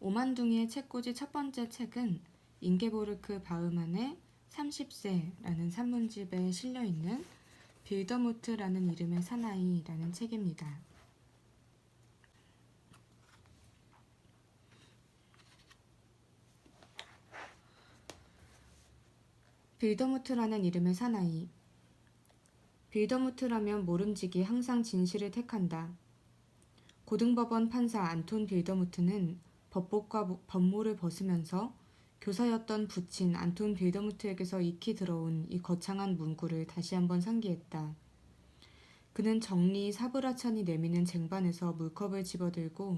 오만둥이의 책꽂이 첫 번째 책은 잉게보르크 바흐만의 30세라는 산문집에 실려있는 빌더무트라는 이름의 사나이라는 책입니다. 빌더무트라는 이름의 사나이. 빌더무트라면 모름지기 항상 진실을 택한다. 고등법원 판사 안톤 빌더무트는 법복과 법모를 벗으면서 교사였던 부친 안톤 빌더무트에게서 익히 들어온 이 거창한 문구를 다시 한번 상기했다. 그는 정리 사브라찬이 내미는 쟁반에서 물컵을 집어들고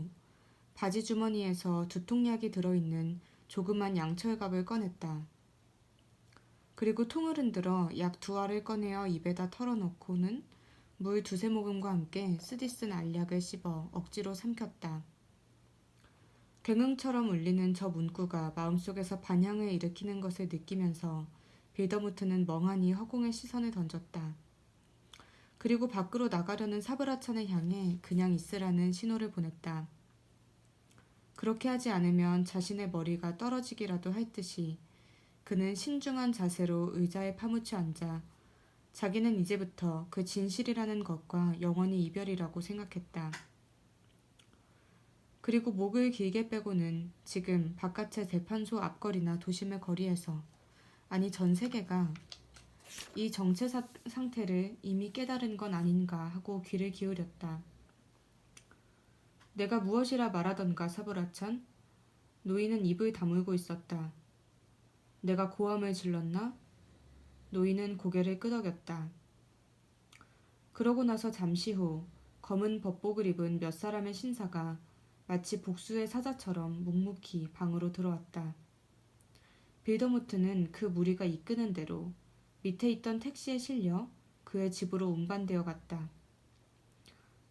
바지 주머니에서 두통약이 들어있는 조그만 양철갑을 꺼냈다. 그리고 통을 흔들어 약 2알을 꺼내어 입에다 털어넣고는 물 2-3모금과 함께 쓰디쓴 알약을 씹어 억지로 삼켰다. 괭흥처럼 울리는 저 문구가 마음속에서 반향을 일으키는 것을 느끼면서 빌더무트는 멍하니 허공에 시선을 던졌다. 그리고 밖으로 나가려는 사브라찬을 향해 그냥 있으라는 신호를 보냈다. 그렇게 하지 않으면 자신의 머리가 떨어지기라도 할 듯이 그는 신중한 자세로 의자에 파묻혀 앉아 자기는 이제부터 그 진실이라는 것과 영원히 이별이라고 생각했다. 그리고 목을 길게 빼고는 지금 바깥의 재판소 앞거리나 도심의 거리에서, 아니 전 세계가 이 정체 상태를 이미 깨달은 건 아닌가 하고 귀를 기울였다. 내가 무엇이라 말하던가 사브라찬? 노인은 입을 다물고 있었다. 내가 고함을 질렀나? 노인은 고개를 끄덕였다. 그러고 나서 잠시 후 검은 법복을 입은 몇 사람의 신사가 마치 복수의 사자처럼 묵묵히 방으로 들어왔다. 빌더무트는 그 무리가 이끄는 대로 밑에 있던 택시에 실려 그의 집으로 운반되어 갔다.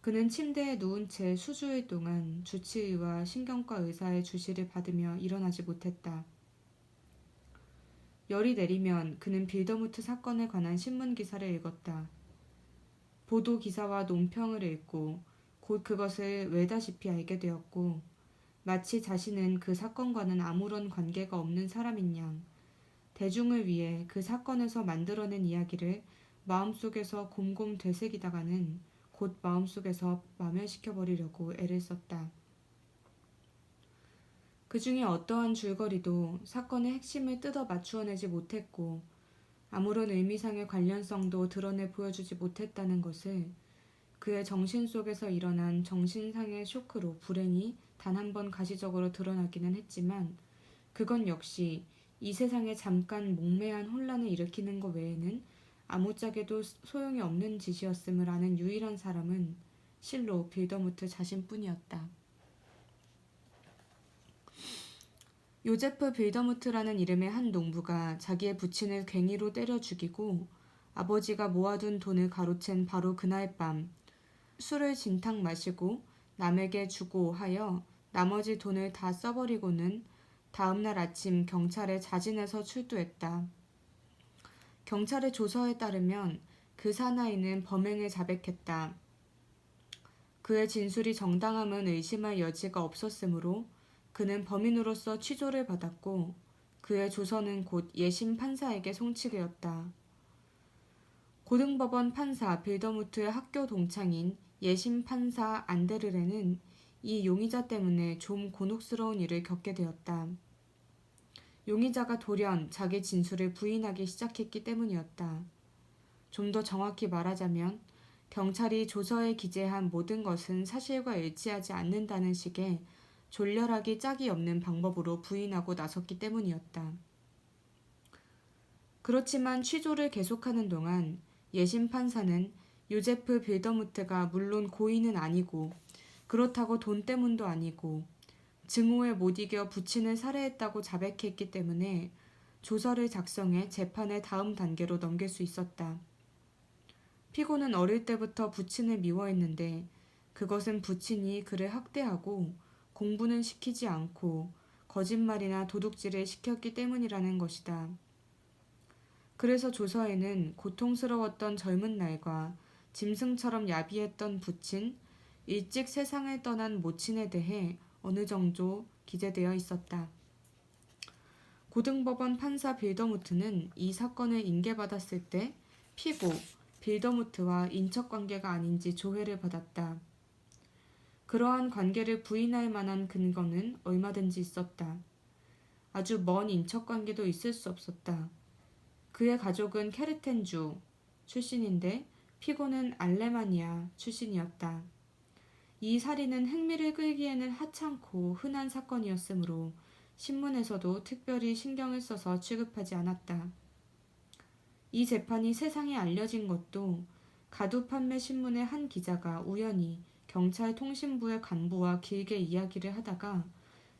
그는 침대에 누운 채 수주일 동안 주치의와 신경과 의사의 주시를 받으며 일어나지 못했다. 열이 내리면 그는 빌더무트 사건에 관한 신문기사를 읽었다. 보도기사와 논평을 읽고 곧 그것을 외다시피 알게 되었고 마치 자신은 그 사건과는 아무런 관계가 없는 사람인 양 대중을 위해 그 사건에서 만들어낸 이야기를 마음속에서 곰곰 되새기다가는 곧 마음속에서 마멸시켜버리려고 애를 썼다. 그 중에 어떠한 줄거리도 사건의 핵심을 뜯어 맞추어내지 못했고 아무런 의미상의 관련성도 드러내 보여주지 못했다는 것을 그의 정신 속에서 일어난 정신상의 쇼크로 불행히 단 한 번 가시적으로 드러나기는 했지만 그건 역시 이 세상에 잠깐 몽매한 혼란을 일으키는 것 외에는 아무짝에도 소용이 없는 짓이었음을 아는 유일한 사람은 실로 빌더무트 자신뿐이었다. 요제프 빌더무트라는 이름의 한 농부가 자기의 부친을 괭이로 때려 죽이고 아버지가 모아둔 돈을 가로챈 바로 그날 밤 술을 진탕 마시고 남에게 주고 하여 나머지 돈을 다 써버리고는 다음날 아침 경찰에 자진해서 출두했다. 경찰의 조서에 따르면 그 사나이는 범행을 자백했다. 그의 진술이 정당함은 의심할 여지가 없었으므로 그는 범인으로서 취조를 받았고 그의 조서는 곧 예심 판사에게 송치되었다. 고등법원 판사 빌더무트의 학교 동창인 예심 판사 안데르레는 이 용의자 때문에 좀 곤혹스러운 일을 겪게 되었다. 용의자가 돌연 자기 진술을 부인하기 시작했기 때문이었다. 좀 더 정확히 말하자면 경찰이 조서에 기재한 모든 것은 사실과 일치하지 않는다는 식의 졸렬하기 짝이 없는 방법으로 부인하고 나섰기 때문이었다. 그렇지만 취조를 계속하는 동안 예심 판사는 요제프 빌더무트가 물론 고의는 아니고 그렇다고 돈 때문도 아니고 증오에 못 이겨 부친을 살해했다고 자백했기 때문에 조서를 작성해 재판의 다음 단계로 넘길 수 있었다. 피고는 어릴 때부터 부친을 미워했는데 그것은 부친이 그를 학대하고 공부는 시키지 않고 거짓말이나 도둑질을 시켰기 때문이라는 것이다. 그래서 조서에는 고통스러웠던 젊은 날과 짐승처럼 야비했던 부친, 일찍 세상을 떠난 모친에 대해 어느 정도 기재되어 있었다. 고등법원 판사 빌더무트는 이 사건을 인계받았을 때 피고 빌더무트와 인척관계가 아닌지 조회를 받았다. 그러한 관계를 부인할 만한 근거는 얼마든지 있었다. 아주 먼 인척관계도 있을 수 없었다. 그의 가족은 케르텐주 출신인데 피고는 알레마니아 출신이었다. 이 살인은 흥미를 끌기에는 하찮고 흔한 사건이었으므로 신문에서도 특별히 신경을 써서 취급하지 않았다. 이 재판이 세상에 알려진 것도 가두 판매 신문의 한 기자가 우연히 경찰 통신부의 간부와 길게 이야기를 하다가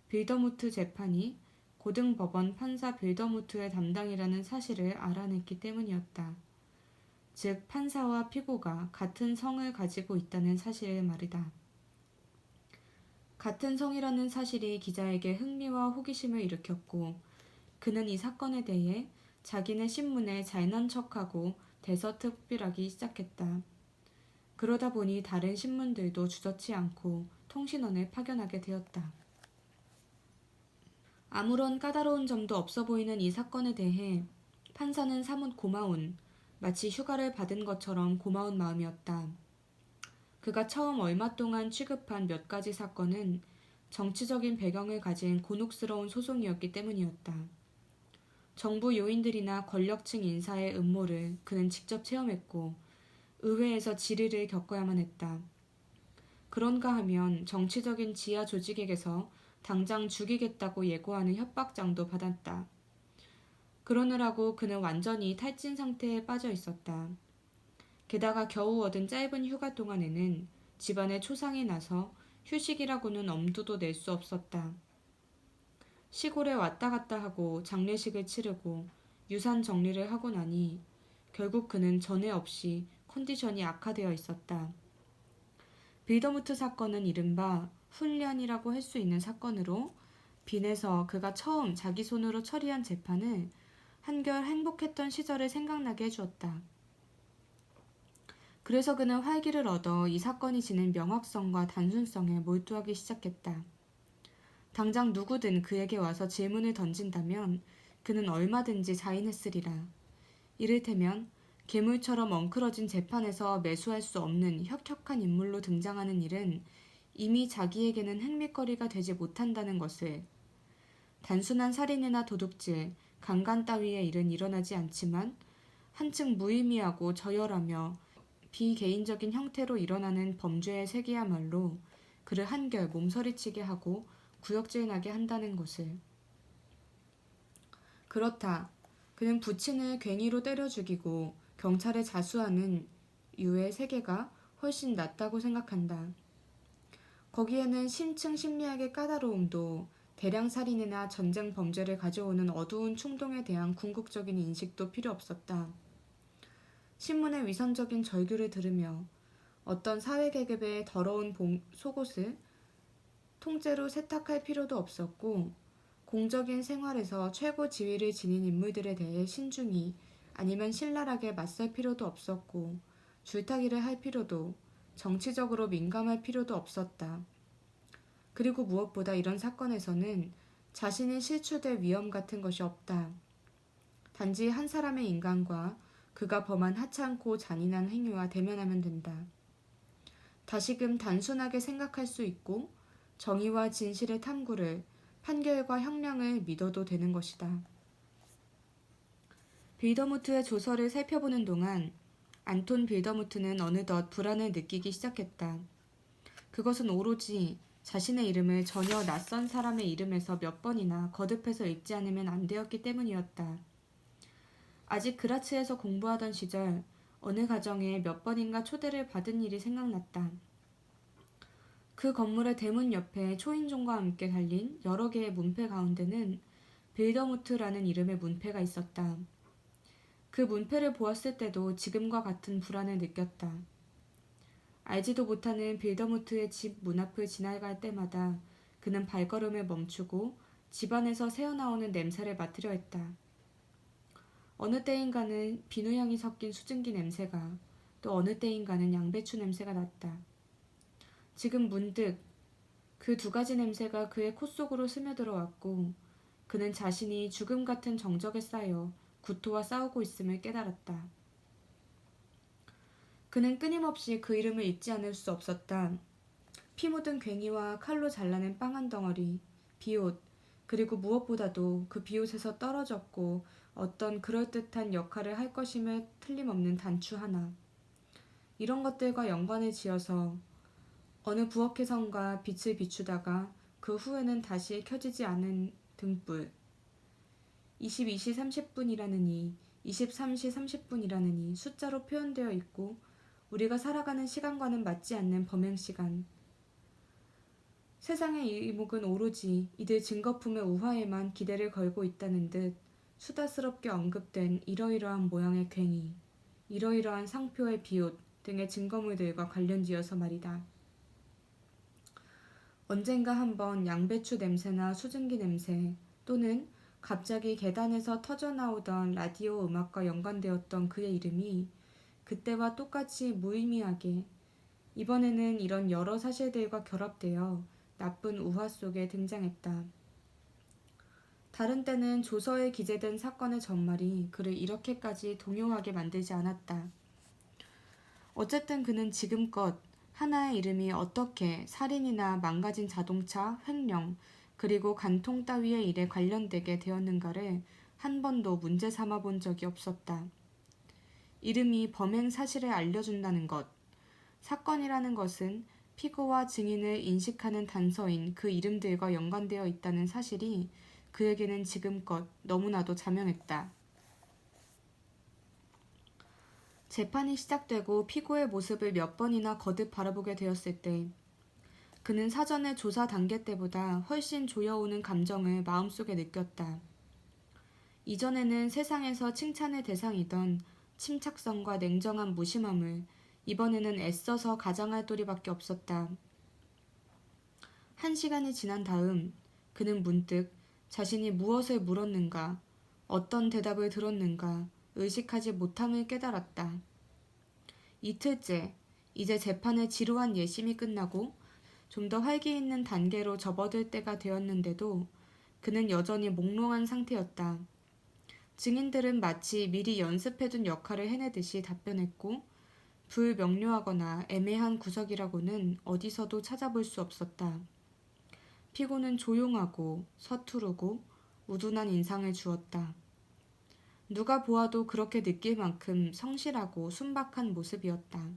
빌더무트 재판이 고등법원 판사 빌더무트의 담당이라는 사실을 알아냈기 때문이었다. 즉 판사와 피고가 같은 성을 가지고 있다는 사실을 말이다. 같은 성이라는 사실이 기자에게 흥미와 호기심을 일으켰고 그는 이 사건에 대해 자기네 신문에 잘난 척하고 대서특필하기 시작했다. 그러다 보니 다른 신문들도 주저치 않고 통신원을 파견하게 되었다. 아무런 까다로운 점도 없어 보이는 이 사건에 대해 판사는 사뭇 고마운, 마치 휴가를 받은 것처럼 고마운 마음이었다. 그가 처음 얼마 동안 취급한 몇 가지 사건은 정치적인 배경을 가진 곤혹스러운 소송이었기 때문이었다. 정부 요인들이나 권력층 인사의 음모를 그는 직접 체험했고 의회에서 질의를 겪어야만 했다. 그런가 하면 정치적인 지하 조직에게서 당장 죽이겠다고 예고하는 협박장도 받았다. 그러느라고 그는 완전히 탈진 상태에 빠져 있었다. 게다가 겨우 얻은 짧은 휴가 동안에는 집안에 초상이 나서 휴식이라고는 엄두도 낼 수 없었다. 시골에 왔다 갔다 하고 장례식을 치르고 유산 정리를 하고 나니 결국 그는 전에 없이 컨디션이 악화되어 있었다. 빌더무트 사건은 이른바 훈련이라고 할 수 있는 사건으로 빈에서 그가 처음 자기 손으로 처리한 재판을 한결 행복했던 시절을 생각나게 해주었다. 그래서 그는 활기를 얻어 이 사건이 지닌 명확성과 단순성에 몰두하기 시작했다. 당장 누구든 그에게 와서 질문을 던진다면 그는 얼마든지 자인했으리라. 이를테면 괴물처럼 엉클어진 재판에서 매수할 수 없는 혁혁한 인물로 등장하는 일은 이미 자기에게는 흥미거리가 되지 못한다는 것을, 단순한 살인이나 도둑질, 강간 따위의 일은 일어나지 않지만 한층 무의미하고 저열하며 비개인적인 형태로 일어나는 범죄의 세계야말로 그를 한결 몸서리치게 하고 구역질나게 한다는 것을. 그렇다. 그는 부친을 괭이로 때려 죽이고 경찰에 자수하는 유의 세계가 훨씬 낫다고 생각한다. 거기에는 심층 심리학의 까다로움도 대량 살인이나 전쟁 범죄를 가져오는 어두운 충동에 대한 궁극적인 인식도 필요 없었다. 신문의 위선적인 절규를 들으며 어떤 사회계급의 더러운 속옷을 통째로 세탁할 필요도 없었고 공적인 생활에서 최고 지위를 지닌 인물들에 대해 신중히 아니면 신랄하게 맞설 필요도 없었고 줄타기를 할 필요도 정치적으로 민감할 필요도 없었다. 그리고 무엇보다 이런 사건에서는 자신이 실추될 위험 같은 것이 없다. 단지 한 사람의 인간과 그가 범한 하찮고 잔인한 행위와 대면하면 된다. 다시금 단순하게 생각할 수 있고 정의와 진실의 탐구를, 판결과 형량을 믿어도 되는 것이다. 빌더무트의 조서를 살펴보는 동안 안톤 빌더무트는 어느덧 불안을 느끼기 시작했다. 그것은 오로지 자신의 이름을 전혀 낯선 사람의 이름에서 몇 번이나 거듭해서 읽지 않으면 안 되었기 때문이었다. 아직 그라츠에서 공부하던 시절 어느 가정에 몇 번인가 초대를 받은 일이 생각났다. 그 건물의 대문 옆에 초인종과 함께 달린 여러 개의 문패 가운데는 빌더무트라는 이름의 문패가 있었다. 그 문패를 보았을 때도 지금과 같은 불안을 느꼈다. 알지도 못하는 빌더무트의 집 문 앞을 지나갈 때마다 그는 발걸음을 멈추고 집안에서 새어나오는 냄새를 맡으려 했다. 어느 때인가는 비누향이 섞인 수증기 냄새가, 또 어느 때인가는 양배추 냄새가 났다. 지금 문득 그 두 가지 냄새가 그의 코 속으로 스며들어왔고 그는 자신이 죽음 같은 정적에 쌓여 구토와 싸우고 있음을 깨달았다. 그는 끊임없이 그 이름을 잊지 않을 수 없었다. 피 묻은 괭이와 칼로 잘라낸 빵 한 덩어리, 비옷, 그리고 무엇보다도 그 비옷에서 떨어졌고 어떤 그럴듯한 역할을 할 것임에 틀림없는 단추 하나. 이런 것들과 연관을 지어서 어느 부엌에선가 빛을 비추다가 그 후에는 다시 켜지지 않은 등불. 22시 30분이라느니 23시 30분이라느니 숫자로 표현되어 있고 우리가 살아가는 시간과는 맞지 않는 범행시간. 세상의 이목은 오로지 이들 증거품의 우화에만 기대를 걸고 있다는 듯 수다스럽게 언급된 이러이러한 모양의 괭이, 이러이러한 상표의 비옷 등의 증거물들과 관련지어서 말이다. 언젠가 한번 양배추 냄새나 수증기 냄새 또는 갑자기 계단에서 터져나오던 라디오 음악과 연관되었던 그의 이름이 그때와 똑같이 무의미하게 이번에는 이런 여러 사실들과 결합되어 나쁜 우화 속에 등장했다. 다른 때는 조서에 기재된 사건의 전말이 그를 이렇게까지 동요하게 만들지 않았다. 어쨌든 그는 지금껏 하나의 이름이 어떻게 살인이나 망가진 자동차, 횡령, 그리고 간통 따위의 일에 관련되게 되었는가를 한 번도 문제 삼아 본 적이 없었다. 이름이 범행 사실을 알려준다는 것, 사건이라는 것은 피고와 증인을 인식하는 단서인 그 이름들과 연관되어 있다는 사실이 그에게는 지금껏 너무나도 자명했다. 재판이 시작되고 피고의 모습을 몇 번이나 거듭 바라보게 되었을 때 그는 사전의 조사 단계 때보다 훨씬 조여오는 감정을 마음속에 느꼈다. 이전에는 세상에서 칭찬의 대상이던 침착성과 냉정한 무심함을 이번에는 애써서 가장할 도리밖에 없었다. 1시간이 지난 다음 그는 문득 자신이 무엇을 물었는가, 어떤 대답을 들었는가 의식하지 못함을 깨달았다. 이틀째, 이제 재판의 지루한 예심이 끝나고 좀 더 활기 있는 단계로 접어들 때가 되었는데도 그는 여전히 몽롱한 상태였다. 증인들은 마치 미리 연습해둔 역할을 해내듯이 답변했고 불명료하거나 애매한 구석이라고는 어디서도 찾아볼 수 없었다. 피고는 조용하고 서투르고 우둔한 인상을 주었다. 누가 보아도 그렇게 느낄 만큼 성실하고 순박한 모습이었다.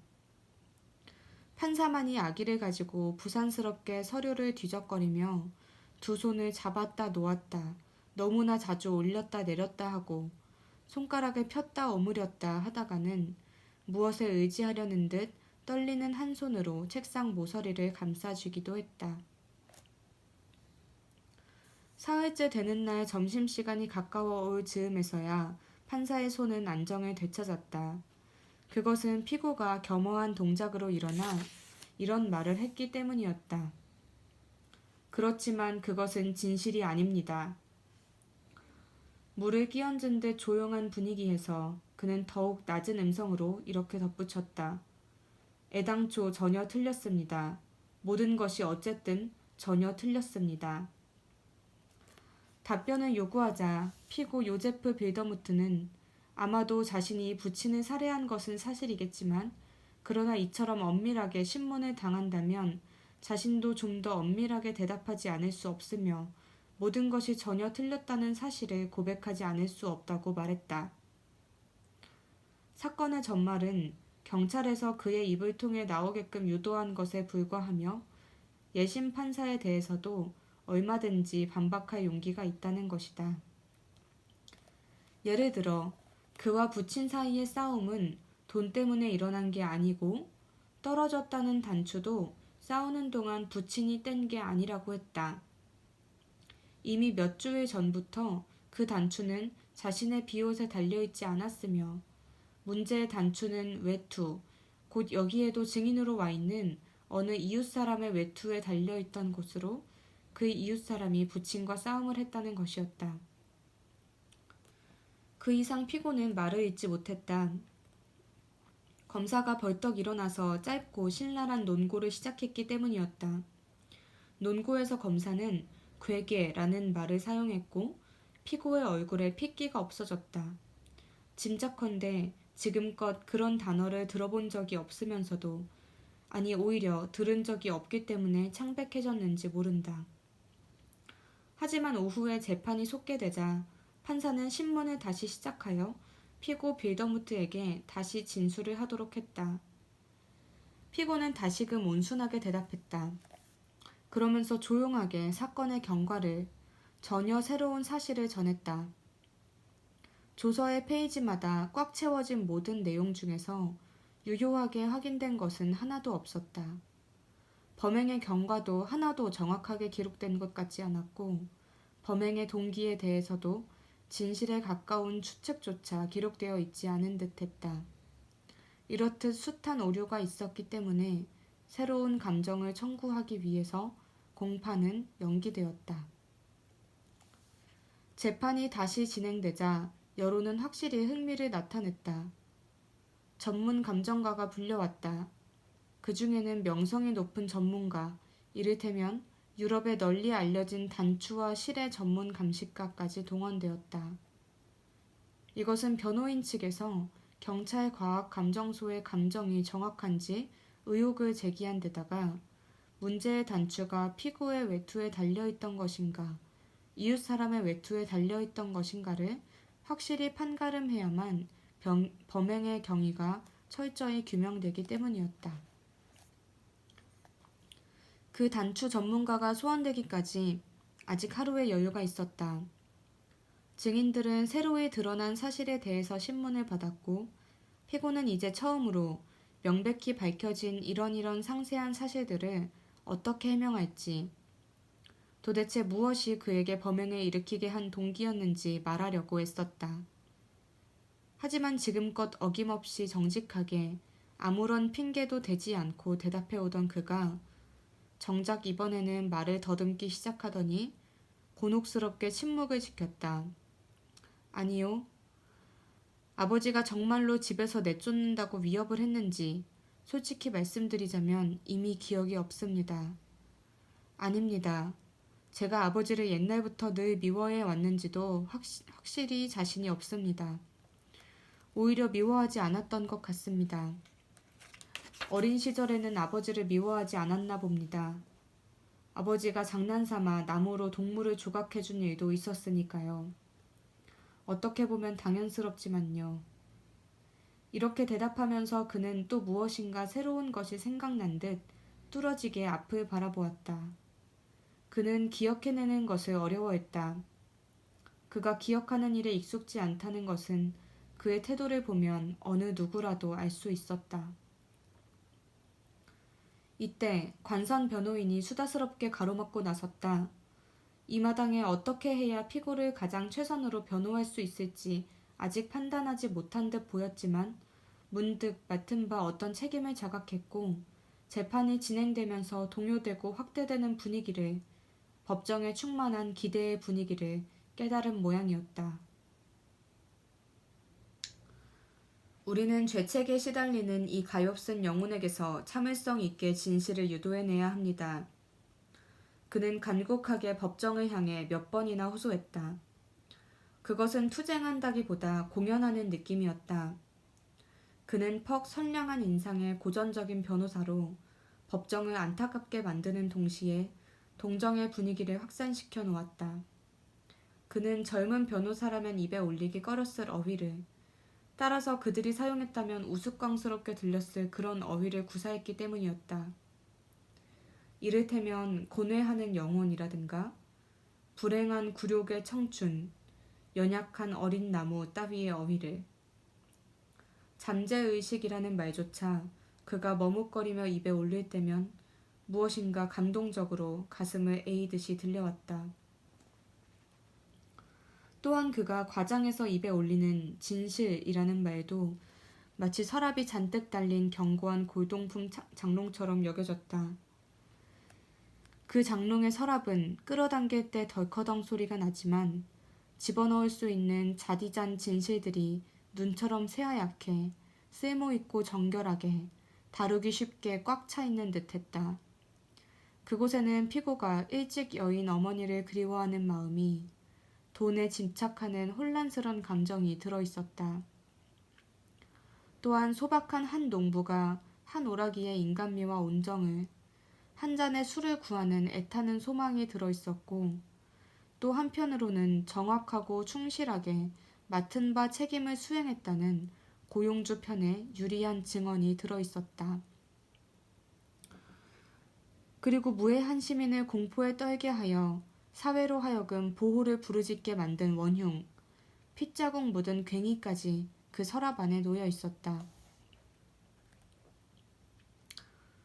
판사만이 아기를 가지고 부산스럽게 서류를 뒤적거리며 두 손을 잡았다 놓았다 너무나 자주 올렸다 내렸다 하고 손가락을 폈다 오므렸다 하다가는 무엇에 의지하려는 듯 떨리는 한 손으로 책상 모서리를 감싸쥐기도 했다. 사흘째 되는 날 점심시간이 가까워 올 즈음에서야 판사의 손은 안정을 되찾았다. 그것은 피고가 겸허한 동작으로 일어나 이런 말을 했기 때문이었다. 그렇지만 그것은 진실이 아닙니다. 물을 끼얹은 듯 조용한 분위기에서 그는 더욱 낮은 음성으로 이렇게 덧붙였다. 애당초 전혀 틀렸습니다. 모든 것이 어쨌든 전혀 틀렸습니다. 답변을 요구하자 피고 요제프 빌더무트는 아마도 자신이 부친을 살해한 것은 사실이겠지만 그러나 이처럼 엄밀하게 신문을 당한다면 자신도 좀 더 엄밀하게 대답하지 않을 수 없으며 모든 것이 전혀 틀렸다는 사실을 고백하지 않을 수 없다고 말했다. 사건의 전말은 경찰에서 그의 입을 통해 나오게끔 유도한 것에 불과하며 예심 판사에 대해서도 얼마든지 반박할 용기가 있다는 것이다. 예를 들어 그와 부친 사이의 싸움은 돈 때문에 일어난 게 아니고 떨어졌다는 단추도 싸우는 동안 부친이 뗀 게 아니라고 했다. 이미 몇 주일 전부터 그 단추는 자신의 비옷에 달려있지 않았으며 문제의 단추는 외투, 곧 여기에도 증인으로 와 있는 어느 이웃사람의 외투에 달려있던 곳으로 그 이웃사람이 부친과 싸움을 했다는 것이었다. 그 이상 피고는 말을 잇지 못했다. 검사가 벌떡 일어나서 짧고 신랄한 논고를 시작했기 때문이었다. 논고에서 검사는 괴계라는 말을 사용했고 피고의 얼굴에 핏기가 없어졌다. 짐작컨대 지금껏 그런 단어를 들어본 적이 없으면서도, 아니 오히려 들은 적이 없기 때문에 창백해졌는지 모른다. 하지만 오후에 재판이 속게되자 판사는 신문을 다시 시작하여 피고 빌더무트에게 다시 진술을 하도록 했다. 피고는 다시금 온순하게 대답했다. 그러면서 조용하게 사건의 경과를, 전혀 새로운 사실을 전했다. 조서의 페이지마다 꽉 채워진 모든 내용 중에서 유효하게 확인된 것은 하나도 없었다. 범행의 경과도 하나도 정확하게 기록된 것 같지 않았고, 범행의 동기에 대해서도 진실에 가까운 추측조차 기록되어 있지 않은 듯했다. 이렇듯 숱한 오류가 있었기 때문에 새로운 감정을 청구하기 위해서 공판은 연기되었다. 재판이 다시 진행되자 여론은 확실히 흥미를 나타냈다. 전문 감정가가 불려왔다. 그 중에는 명성이 높은 전문가, 이를테면 유럽에 널리 알려진 단추와 실의 전문 감식가까지 동원되었다. 이것은 변호인 측에서 경찰과학감정소의 감정이 정확한지 의혹을 제기한 데다가 문제의 단추가 피고의 외투에 달려있던 것인가, 이웃 사람의 외투에 달려있던 것인가를 확실히 판가름해야만 범행의 경위가 철저히 규명되기 때문이었다. 그 단추 전문가가 소환되기까지 아직 하루의 여유가 있었다. 증인들은 새로이 드러난 사실에 대해서 신문을 받았고, 피고는 이제 처음으로 명백히 밝혀진 이런 상세한 사실들을 어떻게 해명할지, 도대체 무엇이 그에게 범행을 일으키게 한 동기였는지 말하려고 애썼다. 하지만 지금껏 어김없이 정직하게 아무런 핑계도 대지 않고 대답해오던 그가 정작 이번에는 말을 더듬기 시작하더니 곤혹스럽게 침묵을 지켰다. 아니요. 아버지가 정말로 집에서 내쫓는다고 위협을 했는지 솔직히 말씀드리자면 이미 기억이 없습니다. 아닙니다. 제가 아버지를 옛날부터 늘 미워해 왔는지도 확실히 자신이 없습니다. 오히려 미워하지 않았던 것 같습니다. 어린 시절에는 아버지를 미워하지 않았나 봅니다. 아버지가 장난삼아 나무로 동물을 조각해준 일도 있었으니까요. 어떻게 보면 당연스럽지만요. 이렇게 대답하면서 그는 또 무엇인가 새로운 것이 생각난 듯 뚫어지게 앞을 바라보았다. 그는 기억해내는 것을 어려워했다. 그가 기억하는 일에 익숙지 않다는 것은 그의 태도를 보면 어느 누구라도 알 수 있었다. 이때 관선 변호인이 수다스럽게 가로막고 나섰다. 이 마당에 어떻게 해야 피고를 가장 최선으로 변호할 수 있을지 아직 판단하지 못한 듯 보였지만 문득 맡은 바 어떤 책임을 자각했고, 재판이 진행되면서 동요되고 확대되는 분위기를, 법정에 충만한 기대의 분위기를 깨달은 모양이었다. 우리는 죄책에 시달리는 이 가엾은 영혼에게서 참을성 있게 진실을 유도해내야 합니다. 그는 간곡하게 법정을 향해 몇 번이나 호소했다. 그것은 투쟁한다기보다 공연하는 느낌이었다. 그는 퍽 선량한 인상의 고전적인 변호사로 법정을 안타깝게 만드는 동시에 동정의 분위기를 확산시켜 놓았다. 그는 젊은 변호사라면 입에 올리기 꺼렸을 어휘를, 따라서 그들이 사용했다면 우스꽝스럽게 들렸을 그런 어휘를 구사했기 때문이었다. 이를테면 고뇌하는 영혼이라든가 불행한 굴욕의 청춘, 연약한 어린 나무 따위의 어휘를. 잠재의식이라는 말조차 그가 머뭇거리며 입에 올릴 때면 무엇인가 감동적으로 가슴을 에이듯이 들려왔다. 또한 그가 과장해서 입에 올리는 진실이라는 말도 마치 서랍이 잔뜩 달린 견고한 골동품 장롱처럼 여겨졌다. 그 장롱의 서랍은 끌어당길 때 덜커덩 소리가 나지만 집어넣을 수 있는 자디잔 진실들이 눈처럼 새하얗게 쓸모있고 정결하게 다루기 쉽게 꽉 차 있는 듯했다. 그곳에는 피고가 일찍 여인 어머니를 그리워하는 마음이, 돈에 집착하는 혼란스런 감정이 들어있었다. 또한 소박한 한 농부가 한 오라기의 인간미와 온정을, 한 잔의 술을 구하는 애타는 소망이 들어있었고, 또 한편으로는 정확하고 충실하게 맡은 바 책임을 수행했다는 고용주 편의 유리한 증언이 들어있었다. 그리고 무해한 시민을 공포에 떨게 하여 사회로 하여금 보호를 부르짖게 만든 원흉, 핏자국 묻은 괭이까지 그 서랍 안에 놓여 있었다.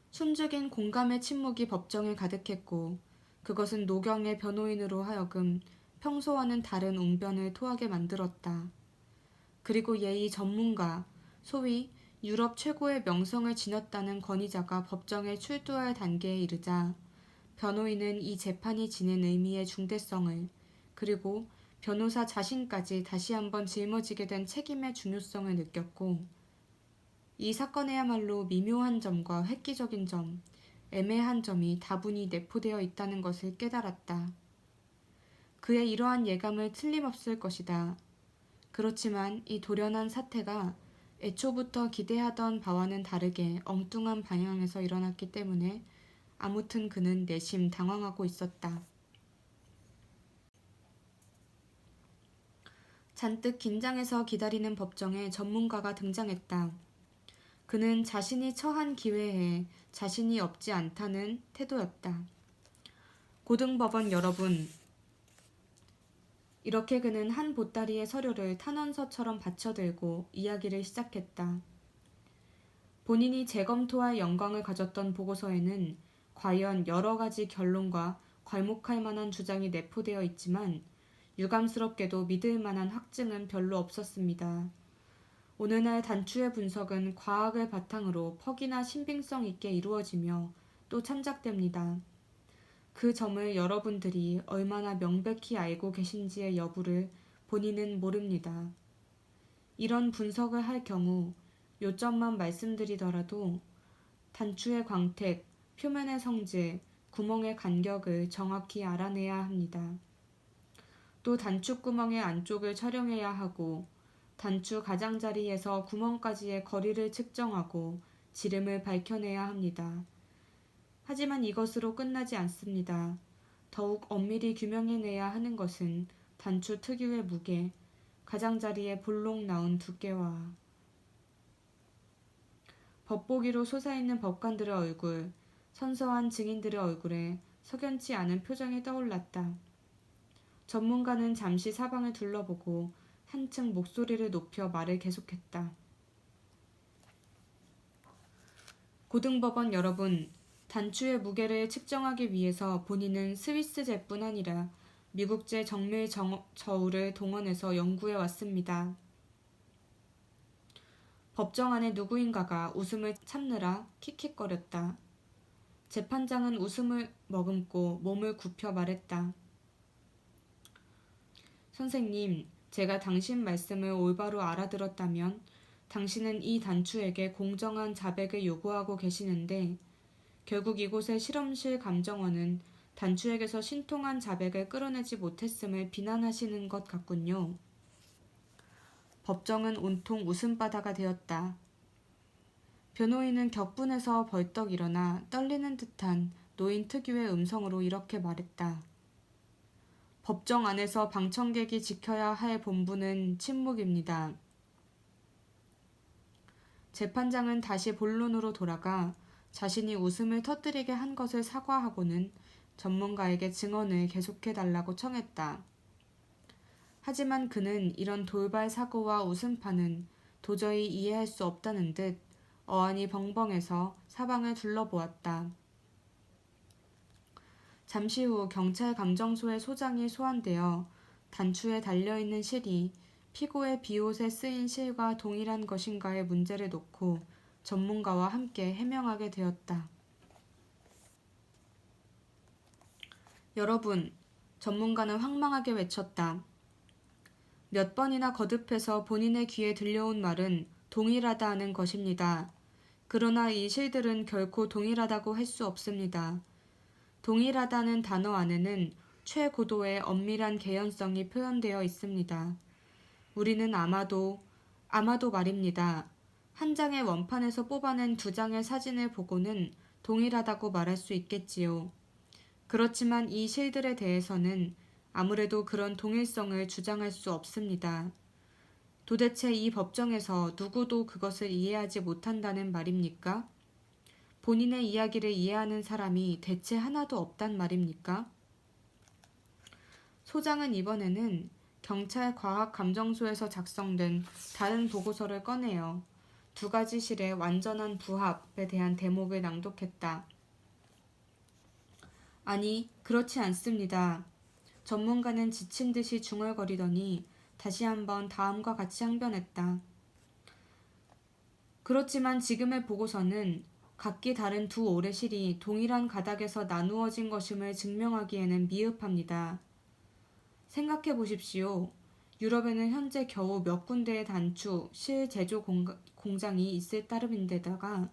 숨죽인 공감의 침묵이 법정에 가득했고, 그것은 노경의 변호인으로 하여금 평소와는 다른 웅변을 토하게 만들었다. 그리고 예의 전문가, 소위 유럽 최고의 명성을 지녔다는 권위자가 법정에 출두할 단계에 이르자 변호인은 이 재판이 지닌 의미의 중대성을, 그리고 변호사 자신까지 다시 한번 짊어지게 된 책임의 중요성을 느꼈고, 이 사건에야말로 미묘한 점과 획기적인 점, 애매한 점이 다분히 내포되어 있다는 것을 깨달았다. 그의 이러한 예감을 틀림없을 것이다. 그렇지만 이 돌연한 사태가 애초부터 기대하던 바와는 다르게 엉뚱한 방향에서 일어났기 때문에 아무튼 그는 내심 당황하고 있었다. 잔뜩 긴장해서 기다리는 법정에 전문가가 등장했다. 그는 자신이 처한 기회에 자신이 없지 않다는 태도였다. 고등법원 여러분, 이렇게 그는 한 보따리의 서류를 탄원서처럼 받쳐들고 이야기를 시작했다. 본인이 재검토할 영광을 가졌던 보고서에는 과연 여러 가지 결론과 괄목할 만한 주장이 내포되어 있지만 유감스럽게도 믿을 만한 확증은 별로 없었습니다. 오늘날 단추의 분석은 과학을 바탕으로 퍽이나 신빙성 있게 이루어지며 또 참작됩니다. 그 점을 여러분들이 얼마나 명백히 알고 계신지의 여부를 본인은 모릅니다. 이런 분석을 할 경우 요점만 말씀드리더라도 단추의 광택, 표면의 성질, 구멍의 간격을 정확히 알아내야 합니다. 또 단추구멍의 안쪽을 촬영해야 하고 단추 가장자리에서 구멍까지의 거리를 측정하고 지름을 밝혀내야 합니다. 하지만 이것으로 끝나지 않습니다. 더욱 엄밀히 규명해내야 하는 것은 단추 특유의 무게, 가장자리에 볼록 나온 두께와 법보기로 솟아있는 법관들의 얼굴, 선서한 증인들의 얼굴에 석연치 않은 표정이 떠올랐다. 전문가는 잠시 사방을 둘러보고 한층 목소리를 높여 말을 계속했다. 고등법원 여러분, 단추의 무게를 측정하기 위해서 본인은 스위스제뿐 아니라 미국제 정밀 저울을 동원해서 연구해 왔습니다. 법정 안에 누구인가가 웃음을 참느라 킥킥거렸다. 재판장은 웃음을 머금고 몸을 굽혀 말했다. 선생님, 제가 당신 말씀을 올바로 알아들었다면 당신은 이 단추에게 공정한 자백을 요구하고 계시는데 결국 이곳의 실험실 감정원은 단추에게서 신통한 자백을 끌어내지 못했음을 비난하시는 것 같군요. 법정은 온통 웃음바다가 되었다. 변호인은 격분해서 벌떡 일어나 떨리는 듯한 노인 특유의 음성으로 이렇게 말했다. 법정 안에서 방청객이 지켜야 할 본분은 침묵입니다. 재판장은 다시 본론으로 돌아가 자신이 웃음을 터뜨리게 한 것을 사과하고는 전문가에게 증언을 계속해달라고 청했다. 하지만 그는 이런 돌발 사고와 웃음파는 도저히 이해할 수 없다는 듯 어안이 벙벙해서 사방을 둘러보았다. 잠시 후 경찰 감정소의 소장이 소환되어 단추에 달려있는 실이 피고의 비옷에 쓰인 실과 동일한 것인가의 문제를 놓고 전문가와 함께 해명하게 되었다. 여러분, 전문가는 황망하게 외쳤다. 몇 번이나 거듭해서 본인의 귀에 들려온 말은 동일하다는 것입니다. 그러나 이 실들은 결코 동일하다고 할 수 없습니다. 동일하다는 단어 안에는 최고도의 엄밀한 개연성이 표현되어 있습니다. 우리는 아마도 말입니다. 한 장의 원판에서 뽑아낸 두 장의 사진을 보고는 동일하다고 말할 수 있겠지요. 그렇지만 이 실들에 대해서는 아무래도 그런 동일성을 주장할 수 없습니다. 도대체 이 법정에서 누구도 그것을 이해하지 못한다는 말입니까? 본인의 이야기를 이해하는 사람이 대체 하나도 없단 말입니까? 소장은 이번에는 경찰 과학감정소에서 작성된 다른 보고서를 꺼내어 두 가지 실의 완전한 부합에 대한 대목을 낭독했다. 아니, 그렇지 않습니다. 전문가는 지친 듯이 중얼거리더니 다시 한번 다음과 같이 항변했다. 그렇지만 지금의 보고서는 각기 다른 두 오래실이 동일한 가닥에서 나누어진 것임을 증명하기에는 미흡합니다. 생각해 보십시오. 유럽에는 현재 겨우 몇 군데의 단추, 실 제조 공장이 있을 따름인데다가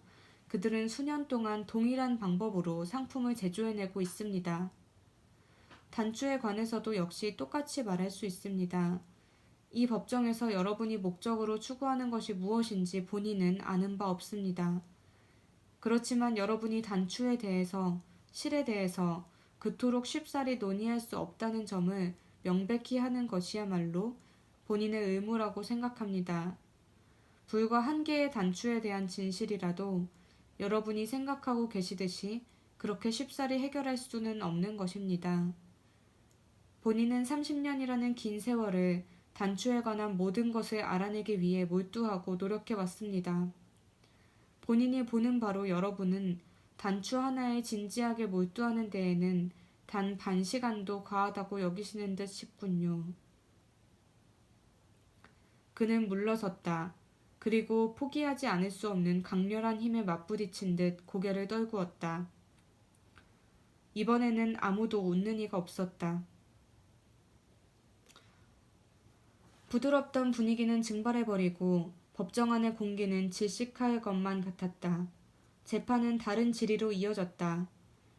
그들은 수년 동안 동일한 방법으로 상품을 제조해내고 있습니다. 단추에 관해서도 역시 똑같이 말할 수 있습니다. 이 법정에서 여러분이 목적으로 추구하는 것이 무엇인지 본인은 아는 바 없습니다. 그렇지만 여러분이 단추에 대해서, 실에 대해서 그토록 쉽사리 논의할 수 없다는 점을 명백히 하는 것이야말로 본인의 의무라고 생각합니다. 불과 한 개의 단추에 대한 진실이라도 여러분이 생각하고 계시듯이 그렇게 쉽사리 해결할 수는 없는 것입니다. 본인은 30년이라는 긴 세월을 단추에 관한 모든 것을 알아내기 위해 몰두하고 노력해왔습니다. 본인이 보는 바로 여러분은 단추 하나에 진지하게 몰두하는 데에는 단 반 시간도 과하다고 여기시는 듯 싶군요. 그는 물러섰다. 그리고 포기하지 않을 수 없는 강렬한 힘에 맞부딪힌 듯 고개를 떨구었다. 이번에는 아무도 웃는 이가 없었다. 부드럽던 분위기는 증발해버리고 법정 안의 공기는 질식할 것만 같았다. 재판은 다른 지리로 이어졌다.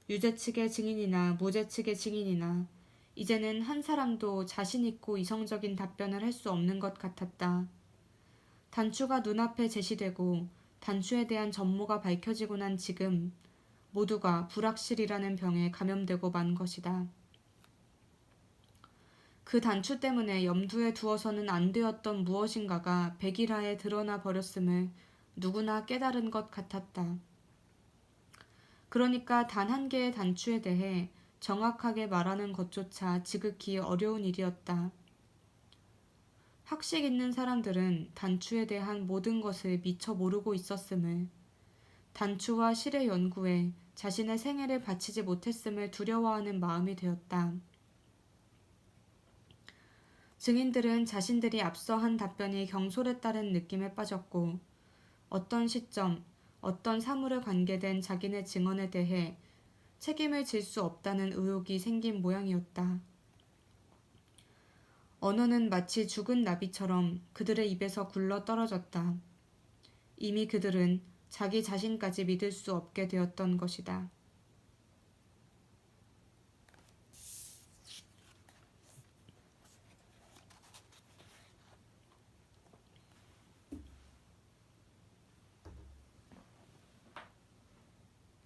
유죄 측의 증인이나 무죄 측의 증인이나 이제는 한 사람도 자신 있고 이성적인 답변을 할 수 없는 것 같았다. 단추가 눈앞에 제시되고 단추에 대한 전모가 밝혀지고 난 지금 모두가 불확실이라는 병에 감염되고 만 것이다. 그 단추 때문에 염두에 두어서는 안 되었던 무엇인가가 백일하에 드러나 버렸음을 누구나 깨달은 것 같았다. 그러니까 단 한 개의 단추에 대해 정확하게 말하는 것조차 지극히 어려운 일이었다. 학식 있는 사람들은 단추에 대한 모든 것을 미처 모르고 있었음을, 단추와 실의 연구에 자신의 생애를 바치지 못했음을 두려워하는 마음이 되었다. 증인들은 자신들이 앞서 한 답변이 경솔했다는 느낌에 빠졌고 어떤 시점, 어떤 사물에 관계된 자기네 증언에 대해 책임을 질 수 없다는 의혹이 생긴 모양이었다. 언어는 마치 죽은 나비처럼 그들의 입에서 굴러 떨어졌다. 이미 그들은 자기 자신까지 믿을 수 없게 되었던 것이다.